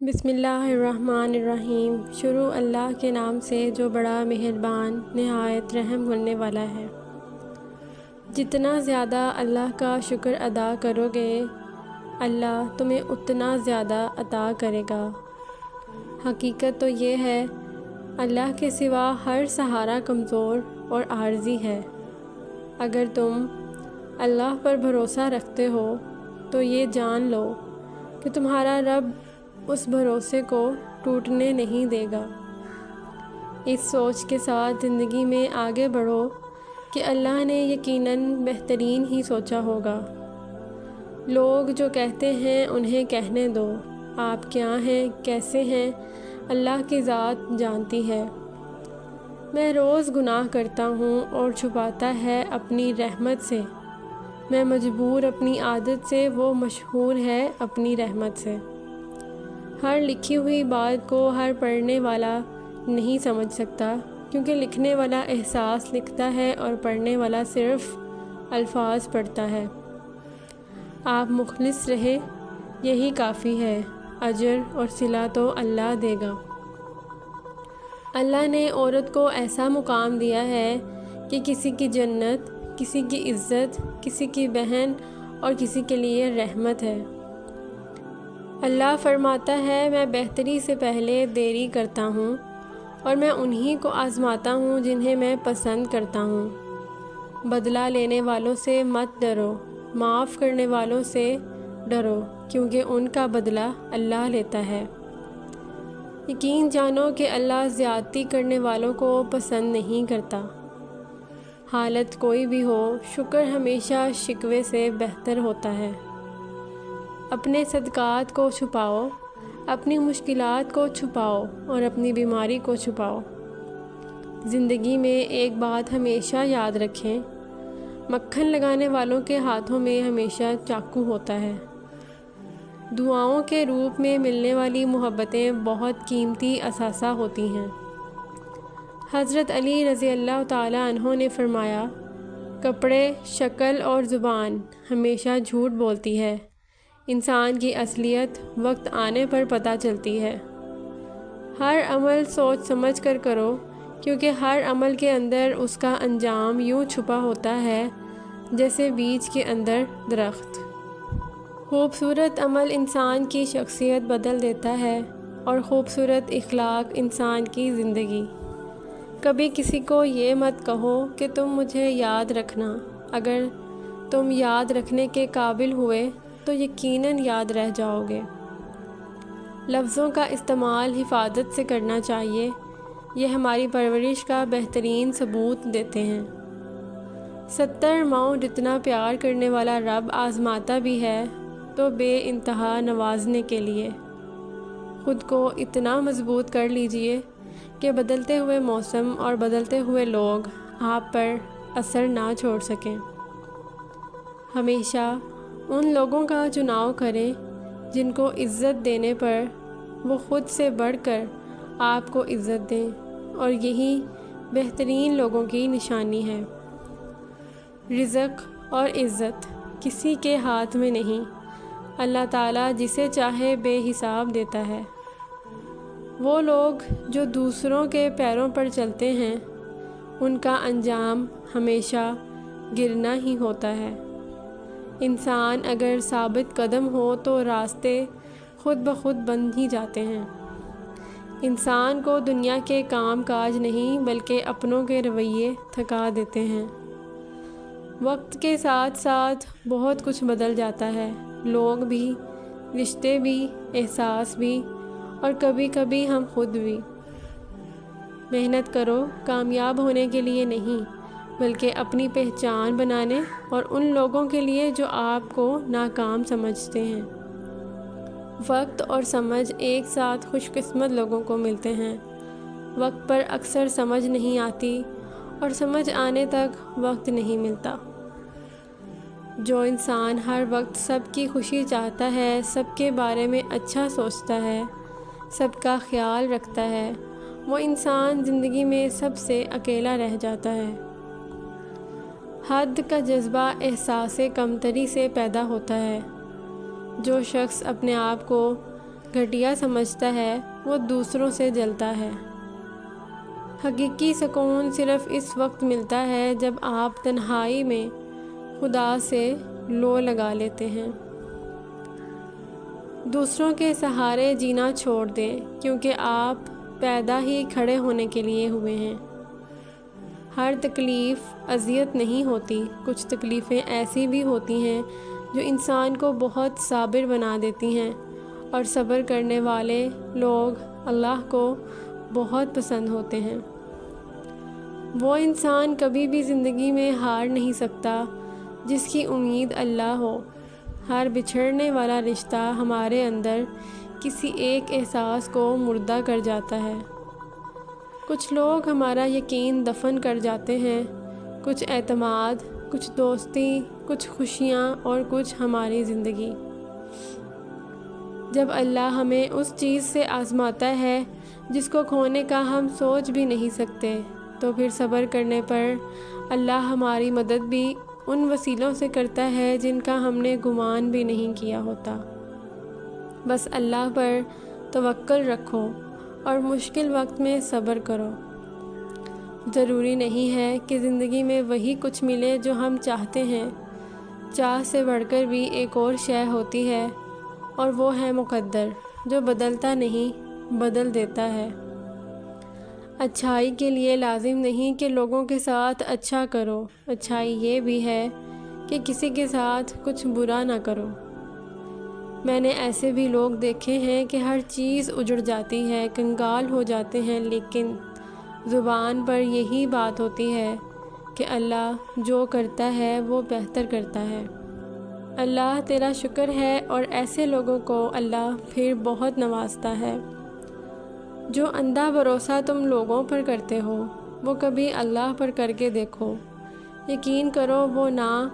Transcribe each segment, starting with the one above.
بسم اللہ الرحمن الرحیم۔ شروع اللہ کے نام سے جو بڑا مہربان نہایت رحم کرنے والا ہے۔ جتنا زیادہ اللہ کا شکر ادا کرو گے اللہ تمہیں اتنا زیادہ عطا کرے گا۔ حقیقت تو یہ ہے اللہ کے سوا ہر سہارا کمزور اور عارضی ہے۔ اگر تم اللہ پر بھروسہ رکھتے ہو تو یہ جان لو کہ تمہارا رب اس بھروسے کو ٹوٹنے نہیں دے گا۔ اس سوچ کے ساتھ زندگی میں آگے بڑھو کہ اللہ نے یقیناً بہترین ہی سوچا ہوگا۔ لوگ جو کہتے ہیں انہیں کہنے دو، آپ کیا ہیں، کیسے ہیں، اللہ کی ذات جانتی ہے۔ میں روز گناہ کرتا ہوں اور چھپاتا ہے اپنی رحمت سے، میں مجبور اپنی عادت سے، وہ مشہور ہے اپنی رحمت سے۔ ہر لکھی ہوئی بات کو ہر پڑھنے والا نہیں سمجھ سکتا، کیونکہ لکھنے والا احساس لکھتا ہے اور پڑھنے والا صرف الفاظ پڑھتا ہے۔ آپ مخلص رہے یہی کافی ہے، اجر اور صلہ تو اللہ دے گا۔ اللہ نے عورت کو ایسا مقام دیا ہے کہ کسی کی جنت، کسی کی عزت، کسی کی بہن اور کسی کے لیے رحمت ہے۔ اللہ فرماتا ہے میں بہتری سے پہلے دیری کرتا ہوں اور میں انہی کو آزماتا ہوں جنہیں میں پسند کرتا ہوں۔ بدلہ لینے والوں سے مت ڈرو، معاف کرنے والوں سے ڈرو، کیونکہ ان کا بدلہ اللہ لیتا ہے۔ یقین جانو کہ اللہ زیادتی کرنے والوں کو پسند نہیں کرتا۔ حالت کوئی بھی ہو، شکر ہمیشہ شکوے سے بہتر ہوتا ہے۔ اپنے صدقات کو چھپاؤ، اپنی مشکلات کو چھپاؤ اور اپنی بیماری کو چھپاؤ۔ زندگی میں ایک بات ہمیشہ یاد رکھیں، مکھن لگانے والوں کے ہاتھوں میں ہمیشہ چاقو ہوتا ہے۔ دعاؤں کے روپ میں ملنے والی محبتیں بہت قیمتی اثاثہ ہوتی ہیں۔ حضرت علی رضی اللہ تعالیٰ عنہ نے فرمایا، کپڑے، شکل اور زبان ہمیشہ جھوٹ بولتی ہے، انسان کی اصلیت وقت آنے پر پتہ چلتی ہے۔ ہر عمل سوچ سمجھ کر کرو، کیونکہ ہر عمل کے اندر اس کا انجام یوں چھپا ہوتا ہے جیسے بیج کے اندر درخت۔ خوبصورت عمل انسان کی شخصیت بدل دیتا ہے اور خوبصورت اخلاق انسان کی زندگی۔ کبھی کسی کو یہ مت کہو کہ تم مجھے یاد رکھنا، اگر تم یاد رکھنے کے قابل ہوئے تو یقیناً یاد رہ جاؤ گے۔ لفظوں کا استعمال حفاظت سے کرنا چاہیے، یہ ہماری پرورش کا بہترین ثبوت دیتے ہیں۔ 70 ماؤں جتنا پیار کرنے والا رب آزماتا بھی ہے تو بے انتہا نوازنے کے لیے۔ خود کو اتنا مضبوط کر لیجئے کہ بدلتے ہوئے موسم اور بدلتے ہوئے لوگ آپ پر اثر نہ چھوڑ سکیں۔ ہمیشہ ان لوگوں کا چناؤ کریں جن کو عزت دینے پر وہ خود سے بڑھ کر آپ کو عزت دیں، اور یہی بہترین لوگوں کی نشانی ہے۔ رزق اور عزت کسی کے ہاتھ میں نہیں، اللہ تعالیٰ جسے چاہے بے حساب دیتا ہے۔ وہ لوگ جو دوسروں کے پیروں پر چلتے ہیں ان کا انجام ہمیشہ گرنا ہی ہوتا ہے۔ انسان اگر ثابت قدم ہو تو راستے خود بخود بن ہی جاتے ہیں۔ انسان کو دنیا کے کام کاج نہیں بلکہ اپنوں کے رویے تھکا دیتے ہیں۔ وقت کے ساتھ ساتھ بہت کچھ بدل جاتا ہے، لوگ بھی، رشتے بھی، احساس بھی، اور کبھی کبھی ہم خود بھی۔ محنت کرو کامیاب ہونے کے لیے نہیں، بلکہ اپنی پہچان بنانے اور ان لوگوں کے لیے جو آپ کو ناکام سمجھتے ہیں۔ وقت اور سمجھ ایک ساتھ خوش قسمت لوگوں کو ملتے ہیں۔ وقت پر اکثر سمجھ نہیں آتی اور سمجھ آنے تک وقت نہیں ملتا۔ جو انسان ہر وقت سب کی خوشی چاہتا ہے، سب کے بارے میں اچھا سوچتا ہے، سب کا خیال رکھتا ہے، وہ انسان زندگی میں سب سے اکیلا رہ جاتا ہے۔ حد کا جذبہ احساس کمتری سے پیدا ہوتا ہے۔ جو شخص اپنے آپ کو گھٹیا سمجھتا ہے وہ دوسروں سے جلتا ہے۔ حقیقی سکون صرف اس وقت ملتا ہے جب آپ تنہائی میں خدا سے لو لگا لیتے ہیں۔ دوسروں کے سہارے جینا چھوڑ دیں، کیونکہ آپ پیدا ہی کھڑے ہونے کے لیے ہوئے ہیں۔ ہر تکلیف اذیت نہیں ہوتی، کچھ تکلیفیں ایسی بھی ہوتی ہیں جو انسان کو بہت صابر بنا دیتی ہیں، اور صبر کرنے والے لوگ اللہ کو بہت پسند ہوتے ہیں۔ وہ انسان کبھی بھی زندگی میں ہار نہیں سکتا جس کی امید اللہ ہو۔ ہر بچھڑنے والا رشتہ ہمارے اندر کسی ایک احساس کو مردہ کر جاتا ہے۔ کچھ لوگ ہمارا یقین دفن کر جاتے ہیں، کچھ اعتماد، کچھ دوستی، کچھ خوشیاں اور کچھ ہماری زندگی۔ جب اللہ ہمیں اس چیز سے آزماتا ہے جس کو کھونے کا ہم سوچ بھی نہیں سکتے، تو پھر صبر کرنے پر اللہ ہماری مدد بھی ان وسیلوں سے کرتا ہے جن کا ہم نے گمان بھی نہیں کیا ہوتا۔ بس اللہ پر توکل رکھو اور مشکل وقت میں صبر کرو۔ ضروری نہیں ہے کہ زندگی میں وہی کچھ ملے جو ہم چاہتے ہیں، چاہ سے بڑھ کر بھی ایک اور شے ہوتی ہے، اور وہ ہے مقدر، جو بدلتا نہیں، بدل دیتا ہے۔ اچھائی کے لیے لازم نہیں کہ لوگوں کے ساتھ اچھا کرو، اچھائی یہ بھی ہے کہ کسی کے ساتھ کچھ برا نہ کرو۔ میں نے ایسے بھی لوگ دیکھے ہیں کہ ہر چیز اجڑ جاتی ہے، کنگال ہو جاتے ہیں، لیکن زبان پر یہی بات ہوتی ہے کہ اللہ جو کرتا ہے وہ بہتر کرتا ہے۔ اللہ تیرا شکر ہے، اور ایسے لوگوں کو اللہ پھر بہت نوازتا ہے۔ جو اندھا بھروسہ تم لوگوں پر کرتے ہو، وہ کبھی اللہ پر کر کے دیکھو۔ یقین کرو وہ نہ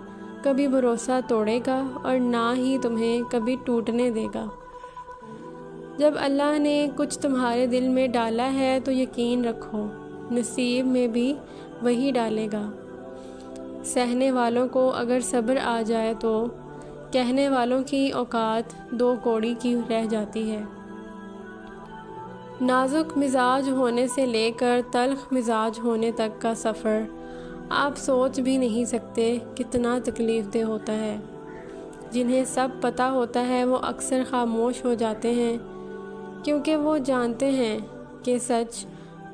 کبھی بھروسہ توڑے گا اور نہ ہی تمہیں کبھی ٹوٹنے دے گا۔ جب اللہ نے کچھ تمہارے دل میں ڈالا ہے تو یقین رکھو نصیب میں بھی وہی ڈالے گا۔ سہنے والوں کو اگر صبر آ جائے تو کہنے والوں کی اوقات دو کوڑی کی رہ جاتی ہے۔ نازک مزاج ہونے سے لے کر تلخ مزاج ہونے تک کا سفر آپ سوچ بھی نہیں سکتے کتنا تکلیف دہ ہوتا ہے۔ جنہیں سب پتہ ہوتا ہے وہ اکثر خاموش ہو جاتے ہیں، کیونکہ وہ جانتے ہیں کہ سچ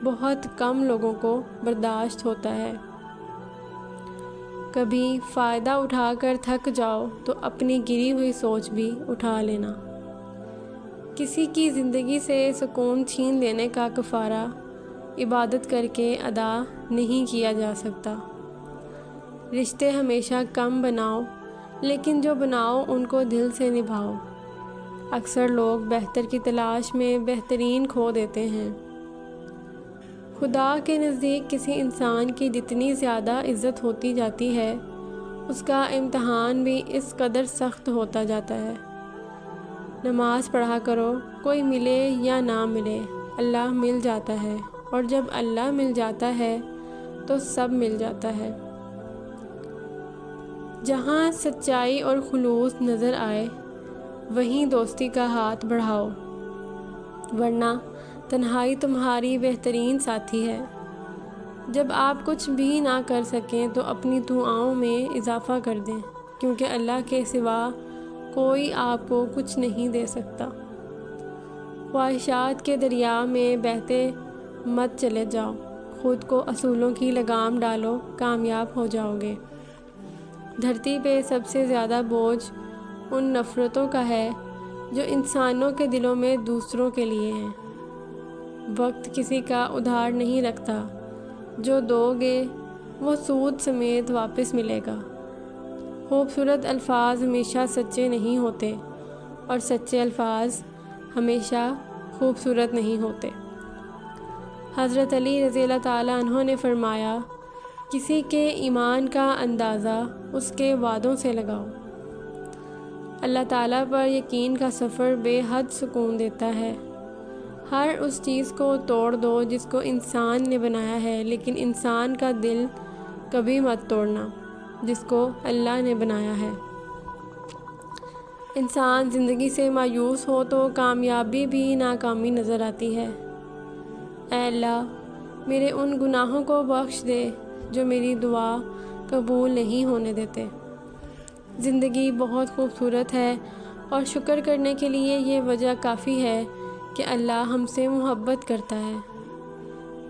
بہت کم لوگوں کو برداشت ہوتا ہے۔ کبھی فائدہ اٹھا کر تھک جاؤ تو اپنی گری ہوئی سوچ بھی اٹھا لینا۔ کسی کی زندگی سے سکون چھین لینے کا کفارہ عبادت کر کے ادا نہیں کیا جا سکتا۔ رشتے ہمیشہ کم بناؤ، لیکن جو بناؤ ان کو دل سے نبھاؤ۔ اکثر لوگ بہتر کی تلاش میں بہترین کھو دیتے ہیں۔ خدا کے نزدیک کسی انسان کی جتنی زیادہ عزت ہوتی جاتی ہے، اس کا امتحان بھی اس قدر سخت ہوتا جاتا ہے۔ نماز پڑھا کرو، کوئی ملے یا نہ ملے، اللہ مل جاتا ہے، اور جب اللہ مل جاتا ہے تو سب مل جاتا ہے۔ جہاں سچائی اور خلوص نظر آئے وہیں دوستی کا ہاتھ بڑھاؤ، ورنہ تنہائی تمہاری بہترین ساتھی ہے۔ جب آپ کچھ بھی نہ کر سکیں تو اپنی دعاؤں میں اضافہ کر دیں، کیونکہ اللہ کے سوا کوئی آپ کو کچھ نہیں دے سکتا۔ خواہشات کے دریا میں بہتے مت چلے جاؤ، خود کو اصولوں کی لگام ڈالو، کامیاب ہو جاؤ گے۔ دھرتی پہ سب سے زیادہ بوجھ ان نفرتوں کا ہے جو انسانوں کے دلوں میں دوسروں کے لیے ہیں۔ وقت کسی کا ادھار نہیں رکھتا، جو دو گے وہ سود سمیت واپس ملے گا۔ خوبصورت الفاظ ہمیشہ سچے نہیں ہوتے، اور سچے الفاظ ہمیشہ خوبصورت نہیں ہوتے۔ حضرت علی رضی اللہ تعالیٰ عنہ نے فرمایا، کسی کے ایمان کا اندازہ اس کے وعدوں سے لگاؤ۔ اللہ تعالیٰ پر یقین کا سفر بے حد سکون دیتا ہے۔ ہر اس چیز کو توڑ دو جس کو انسان نے بنایا ہے، لیکن انسان کا دل کبھی مت توڑنا جس کو اللہ نے بنایا ہے۔ انسان زندگی سے مایوس ہو تو کامیابی بھی ناکامی نظر آتی ہے۔ اے اللہ، میرے ان گناہوں کو بخش دے جو میری دعا قبول نہیں ہونے دیتے۔ زندگی بہت خوبصورت ہے اور شکر کرنے کے لیے یہ وجہ کافی ہے کہ اللہ ہم سے محبت کرتا ہے۔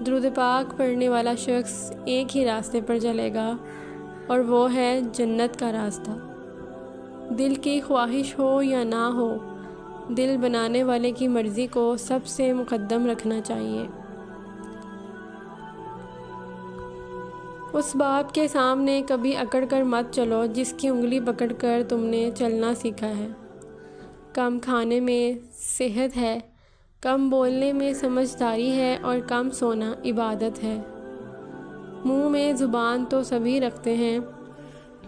درود پاک پڑھنے والا شخص ایک ہی راستے پر چلے گا اور وہ ہے جنت کا راستہ۔ دل کی خواہش ہو یا نہ ہو، دل بنانے والے کی مرضی کو سب سے مقدم رکھنا چاہیے۔ اس باپ کے سامنے کبھی اکڑ کر مت چلو جس کی انگلی پکڑ کر تم نے چلنا سیکھا ہے۔ کم کھانے میں صحت ہے، کم بولنے میں سمجھداری ہے اور کم سونا عبادت ہے۔ منہ میں زبان تو سبھی رکھتے ہیں،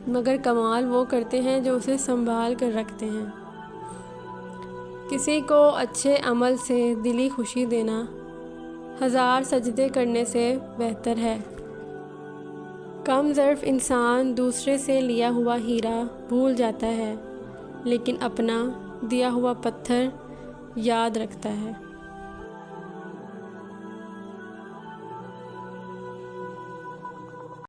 مگر کمال وہ کرتے ہیں جو اسے سنبھال کر رکھتے ہیں۔ کسی کو اچھے عمل سے دلی خوشی دینا 1000 سجدے کرنے سے بہتر ہے۔ کم ظرف انسان دوسرے سے لیا ہوا ہیرا بھول جاتا ہے، لیکن اپنا دیا ہوا پتھر یاد رکھتا ہے۔